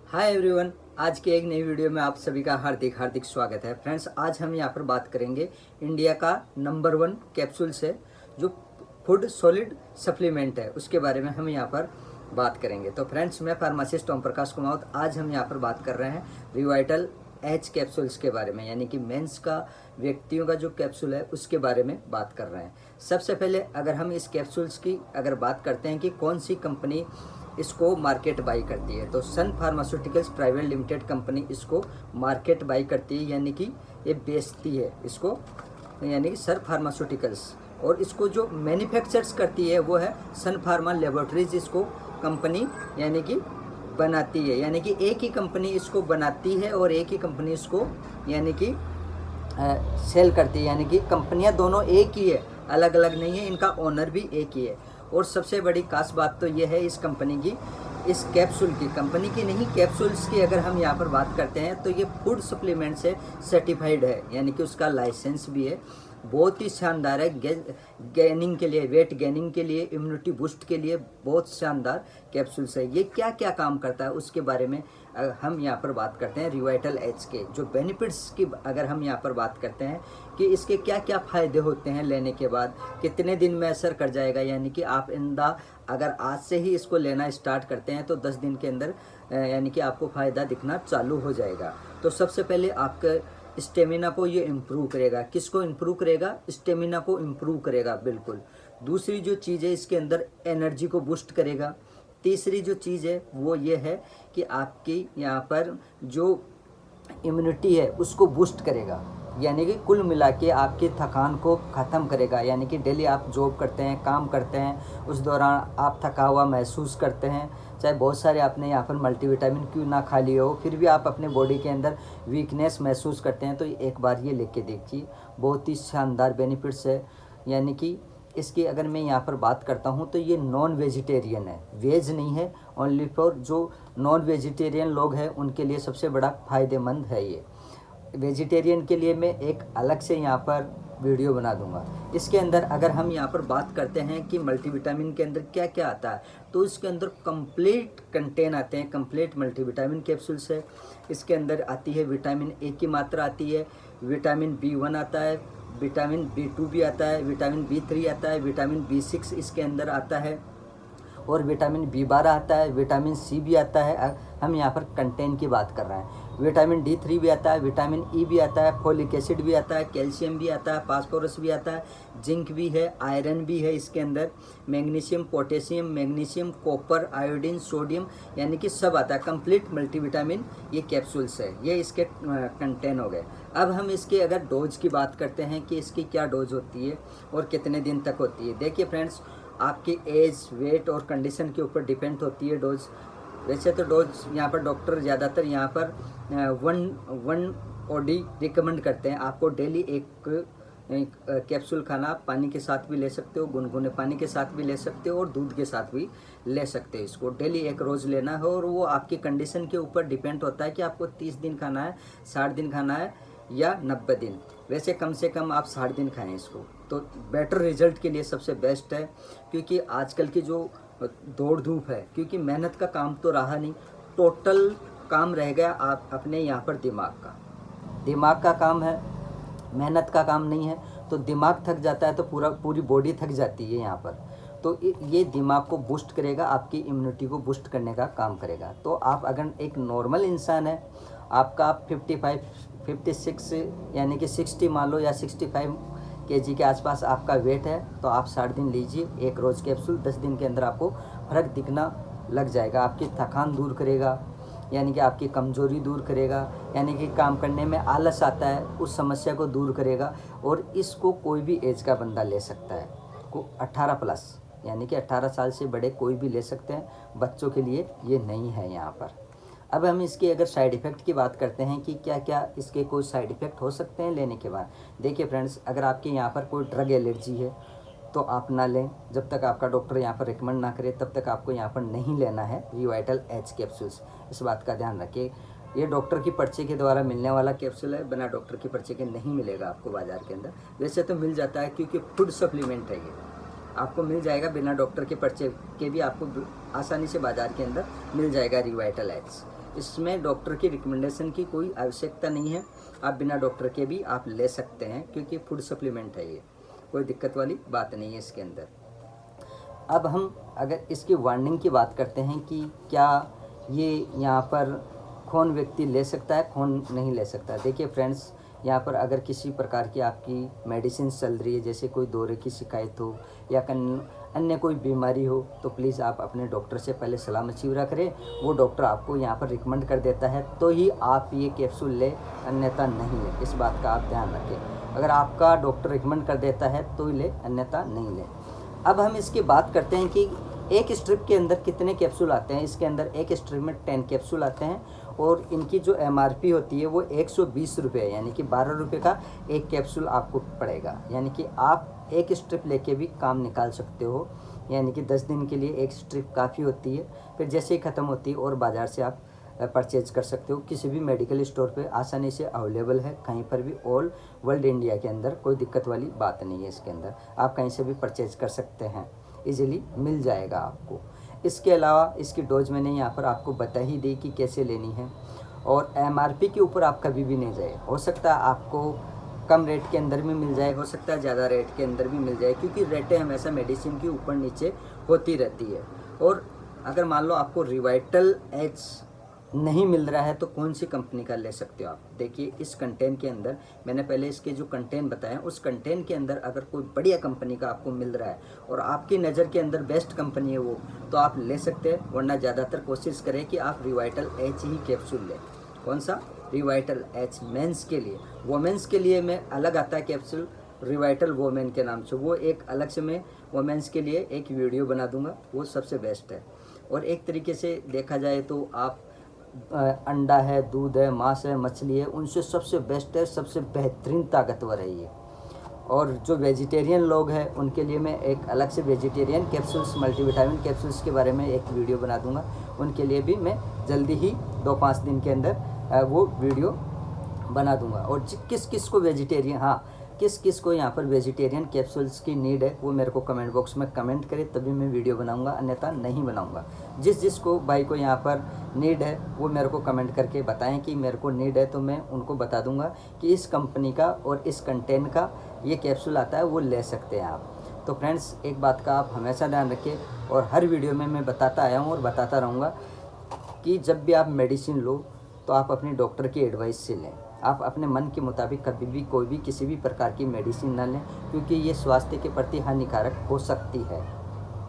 Hi everyone. आज के एक नई वीडियो में आप सभी का हार्दिक हार्दिक स्वागत है। फ्रेंड्स, आज हम यहाँ पर बात करेंगे इंडिया का नंबर 1 कैप्सूल से जो फूड सॉलिड सप्लीमेंट है उसके बारे में हम यहाँ पर बात करेंगे। तो फ्रेंड्स, मैं फार्मासिस्ट ओम प्रकाश कुमावत। आज हम यहाँ पर बात कर रहे हैं रिवाइटल एच कैप्सूल्स के बारे में, यानी कि मेंस का व्यक्तियों का जो कैप्सूल है उसके बारे में बात कर रहे हैं। सबसे पहले अगर हम इस कैप्सूल्स की अगर बात करते हैं कि कौन सी कंपनी इसको मार्केट बाई करती है, तो सन फार्मास्यूटिकल्स प्राइवेट लिमिटेड कंपनी इसको मार्केट बाई करती है, यानी कि ये बेचती है इसको, यानी कि सर फार्मास्यूटिकल्स। और इसको जो मैन्युफैक्चर्स करती है वो है सन फार्मा लेबोरेटरीज, इसको कंपनी यानी कि बनाती है। यानी कि एक ही कंपनी इसको बनाती है और एक ही कंपनी इसको यानी कि सेल करती है, यानी कि कंपनियां दोनों एक ही है, अलग अलग नहीं है, इनका ओनर भी एक ही है। और सबसे बड़ी खास बात तो ये है इस कंपनी की, इस कैप्सूल की, कंपनी की नहीं कैप्सूल्स की अगर हम यहाँ पर बात करते हैं तो ये फूड सप्लीमेंट से सर्टिफाइड है, यानी कि उसका लाइसेंस भी है। बहुत ही शानदार है, गेनिंग के लिए, वेट गेनिंग के लिए, इम्यूनिटी बूस्ट के लिए बहुत शानदार कैप्सूल्स है। ये क्या क्या काम करता है उसके बारे में हम यहाँ पर बात करते हैं। रिवाइटल एच के जो बेनिफिट्स की अगर हम यहाँ पर बात करते हैं कि इसके क्या क्या फ़ायदे होते हैं, लेने के बाद कितने दिन में असर कर जाएगा, यानी कि आप अगर आज से ही इसको लेना स्टार्ट करते हैं तो 10 दिन के अंदर यानी कि आपको फ़ायदा दिखना चालू हो जाएगा। तो सबसे पहले आपका स्टेमिना को ये इम्प्रूव करेगा। किसको इम्प्रूव करेगा? स्टेमिना को इम्प्रूव करेगा, बिल्कुल। दूसरी जो चीज़ है इसके अंदर एनर्जी को बूस्ट करेगा। तीसरी जो चीज़ है वो ये है कि आपकी यहाँ पर जो इम्यूनिटी है उसको बूस्ट करेगा, यानी कि कुल मिला के आपकी थकान को ख़त्म करेगा। यानी कि डेली आप जॉब करते हैं, काम करते हैं, उस दौरान आप थका हुआ महसूस करते हैं, चाहे बहुत सारे आपने यहाँ पर मल्टीविटामिन क्यों ना खा लिए हो, फिर भी आप अपने बॉडी के अंदर वीकनेस महसूस करते हैं, तो एक बार ये लेके देखिए, बहुत ही शानदार बेनिफिट्स है। यानी कि इसकी अगर मैं यहाँ पर बात करता हूँ तो ये नॉन वेजिटेरियन है, वेज नहीं है, ओनली फॉर जो नॉन वेजिटेरियन लोग हैं उनके लिए सबसे बड़ा फ़ायदेमंद है ये। वेजिटेरियन के लिए मैं एक अलग से यहाँ पर वीडियो बना दूंगा। इसके अंदर अगर हम यहाँ पर बात करते हैं कि मल्टीविटामिन के अंदर क्या क्या आता है, तो इसके अंदर कंप्लीट कंटेन आते हैं, कंप्लीट मल्टीविटामिन कैप्सूल्स है। इसके अंदर आती है विटामिन ए की मात्रा आती है, विटामिन B1 आता है, विटामिन B2 भी आता है, विटामिन B3 आता है, विटामिन B6 इसके अंदर आता है, और विटामिन B12 आता है, विटामिन C भी आता है। हम यहाँ पर कंटेन की बात कर रहे हैं। विटामिन D3 भी आता है, विटामिन E भी आता है, फोलिक एसिड भी आता है, कैल्शियम भी आता है, फास्फोरस भी आता है, जिंक भी है, आयरन भी है इसके अंदर, magnesium, potassium, magnesium, copper, iodine, sodium, यानी कि सब आता है। कंप्लीट मल्टीविटामिन ये कैप्सूल्स है, ये इसके कंटेन हो गए। अब हम इसके अगर डोज की बात करते हैं कि इसकी क्या डोज होती है और कितने दिन तक होती है। देखिए फ्रेंड्स, आपकी एज, वेट और कंडीशन के ऊपर डिपेंड होती है डोज। वैसे तो डोज यहाँ पर डॉक्टर ज़्यादातर यहाँ पर 1 OD रिकमेंड करते हैं। आपको डेली एक कैप्सूल खाना, आप पानी के साथ भी ले सकते हो, गुनगुने पानी के साथ भी ले सकते हो और दूध के साथ भी ले सकते हो। इसको डेली एक रोज़ लेना है और वो आपकी कंडीशन के ऊपर डिपेंड होता है कि आपको 30 दिन खाना है, 60 दिन खाना है या 90 दिन। वैसे कम से कम आप 60 दिन खाएं इसको, तो बेटर रिजल्ट के लिए सबसे बेस्ट है। क्योंकि आजकल की जो दौड़ धूप है, क्योंकि मेहनत का काम तो रहा नहीं, टोटल काम रह गया आप अपने यहाँ पर दिमाग का काम है, मेहनत का काम नहीं है। तो दिमाग थक जाता है तो पूरी बॉडी थक जाती है यहाँ पर। तो ये दिमाग को बूस्ट करेगा, आपकी इम्यूनिटी को बूस्ट करने का काम करेगा। तो आप अगर एक नॉर्मल इंसान है, आपका 55, 56 यानी कि 60 मान लो, या 65 kg के आसपास आपका वेट है, तो आप 60 दिन लीजिए एक रोज़ कैप्सूल। 10 दिन के अंदर आपको फ़र्क दिखना लग जाएगा। आपकी थकान दूर करेगा, यानी कि आपकी कमज़ोरी दूर करेगा, यानी कि काम करने में आलस आता है उस समस्या को दूर करेगा। और इसको कोई भी एज का बंदा ले सकता है, 18+, यानी कि 18 साल से बड़े कोई भी ले सकते हैं, बच्चों के लिए ये नहीं है यहाँ पर। अब हम इसके अगर साइड इफ़ेक्ट की बात करते हैं कि क्या क्या इसके कोई साइड इफ़ेक्ट हो सकते हैं लेने के बाद। देखिए फ्रेंड्स, अगर आपके यहाँ पर कोई ड्रग एलर्जी है तो आप ना लें, जब तक आपका डॉक्टर यहाँ पर रिकमेंड ना करे तब तक आपको यहाँ पर नहीं लेना है रिवाइटल एच कैप्सूल्स। इस बात का ध्यान रखिए, ये डॉक्टर की पर्ची के द्वारा मिलने वाला कैप्सूल है, बिना डॉक्टर की पर्ची के नहीं मिलेगा आपको बाज़ार के अंदर। वैसे तो मिल जाता है क्योंकि फूड सप्लीमेंट है, ये आपको मिल जाएगा बिना डॉक्टर के पर्चे के भी, आपको आसानी से बाज़ार के अंदर मिल जाएगा रिवाइटल एच। इसमें डॉक्टर की रिकमेंडेशन की कोई आवश्यकता नहीं है, आप बिना डॉक्टर के भी आप ले सकते हैं, क्योंकि फूड सप्लीमेंट है ये, कोई दिक्कत वाली बात नहीं है इसके अंदर। अब हम अगर इसकी वार्निंग की बात करते हैं कि क्या ये यहाँ पर कौन व्यक्ति ले सकता है, कौन नहीं ले सकता। देखिए फ्रेंड्स, यहाँ पर अगर किसी प्रकार की आपकी मेडिसिन चल रही है, जैसे कोई दौरे की शिकायत हो या अन्य कोई बीमारी हो, तो प्लीज़ आप अपने डॉक्टर से पहले सलाह मशवरा करें। वो डॉक्टर आपको यहाँ पर रिकमेंड कर देता है तो ही आप ये कैप्सूल लें, अन्यथा नहीं लें। इस बात का आप ध्यान रखें। अगर आपका डॉक्टर रिकमेंड कर देता है तो ही लें, अन्यथा नहीं लें। अब हम इसकी बात करते हैं कि एक स्ट्रिप के अंदर कितने कैप्सूल आते हैं। इसके अंदर एक स्ट्रिप में 10 कैप्सूल आते हैं और इनकी जो MRP होती है वो 120 रुपये है, यानी कि 12 रुपये का एक कैप्सूल आपको पड़ेगा। यानी कि आप एक स्ट्रिप लेके भी काम निकाल सकते हो, यानी कि 10 दिन के लिए एक स्ट्रिप काफ़ी होती है। फिर जैसे ही ख़त्म होती है और बाज़ार से आप परचेज कर सकते हो, किसी भी मेडिकल स्टोर पे आसानी से अवेलेबल है, कहीं पर भी, ऑल वर्ल्ड इंडिया के अंदर कोई दिक्कत वाली बात नहीं है। इसके अंदर आप कहीं से भी परचेज कर सकते हैं, इजीली मिल जाएगा आपको। इसके अलावा इसकी डोज मैंने यहाँ पर आपको बता ही दी कि कैसे लेनी है, और MRP के ऊपर आप कभी भी नहीं जाए। हो सकता है आपको कम रेट के अंदर भी मिल जाए, हो सकता है ज़्यादा रेट के अंदर भी मिल जाए, क्योंकि रेटें हमेशा मेडिसिन की ऊपर नीचे होती रहती है। और अगर मान लो आपको रिवाइटल एच नहीं मिल रहा है तो कौन सी कंपनी का ले सकते हो आप। देखिए इस कंटेंट के अंदर मैंने पहले इसके जो कंटेंट बताए, उस कंटेंट के अंदर अगर कोई बढ़िया कंपनी का आपको मिल रहा है और आपकी नज़र के अंदर बेस्ट कंपनी है वो, तो आप ले सकते हैं। वरना ज़्यादातर कोशिश करें कि आप रिवाइटल एच ही कैप्सूल लें। कौन सा? Revital H. मेंस के लिए, वोमेंस के लिए में अलग आता है कैप्सूल, रिवाइटल वोमेन के नाम से, वो एक अलग से मैं वोमेंस के लिए एक वीडियो बना दूंगा, वो सबसे बेस्ट है। और एक तरीके से देखा जाए तो आप अंडा है, दूध है, मांस है, मछली है, उनसे सबसे बेस्ट है, सबसे बेहतरीन ताकतवर है ये। और जो वेजिटेरियन लोग हैं उनके लिए मैं एक अलग से वेजिटेरियन कैप्सूल्स, मल्टीविटामिन कैप्सूल्स के बारे में एक वीडियो बना दूंगा। उनके लिए भी मैं जल्दी ही 2-5 दिन के अंदर वो वीडियो बना दूंगा। और किस किस को वेजिटेरियन, हाँ, किस किस को यहाँ पर वेजिटेरियन कैप्सूल्स की नीड है, वो मेरे को कमेंट बॉक्स में कमेंट करें, तभी मैं वीडियो बनाऊंगा, अन्यथा नहीं बनाऊंगा। जिस को भाई को यहाँ पर नीड है वो मेरे को कमेंट करके बताएं कि मेरे को नीड है, तो मैं उनको बता दूंगा कि इस कंपनी का और इस कंटेंट का ये कैप्सूल आता है, वो ले सकते हैं आप। तो फ्रेंड्स, एक बात का आप हमेशा ध्यान रखें, और हर वीडियो में मैं बताता आया हूँ और बताता रहूँगा कि जब भी आप मेडिसिन लो तो आप अपने डॉक्टर की एडवाइस से लें। आप अपने मन के मुताबिक कभी भी कोई भी किसी भी प्रकार की मेडिसिन ना लें, क्योंकि ये स्वास्थ्य के प्रति हानिकारक हो सकती है।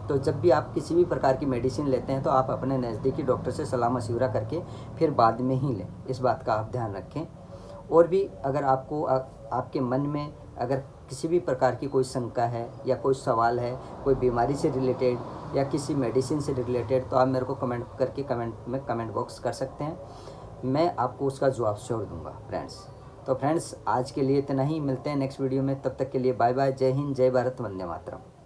तो जब भी आप किसी भी प्रकार की मेडिसिन लेते हैं तो आप अपने नज़दीकी डॉक्टर से सलाह मशवरा करके फिर बाद में ही लें, इस बात का आप ध्यान रखें। और भी अगर आपको आपके मन में अगर किसी भी प्रकार की कोई शंका है या कोई सवाल है, कोई बीमारी से रिलेटेड या किसी मेडिसिन से रिलेटेड, तो आप मेरे को कमेंट करके कमेंट बॉक्स कर सकते हैं, मैं आपको उसका जवाब छोड़ दूंगा फ्रेंड्स। तो फ्रेंड्स, आज के लिए इतना ही, मिलते हैं नेक्स्ट वीडियो में, तब तक के लिए बाय बाय, जय हिंद, जय भारत, वंदे मातरम।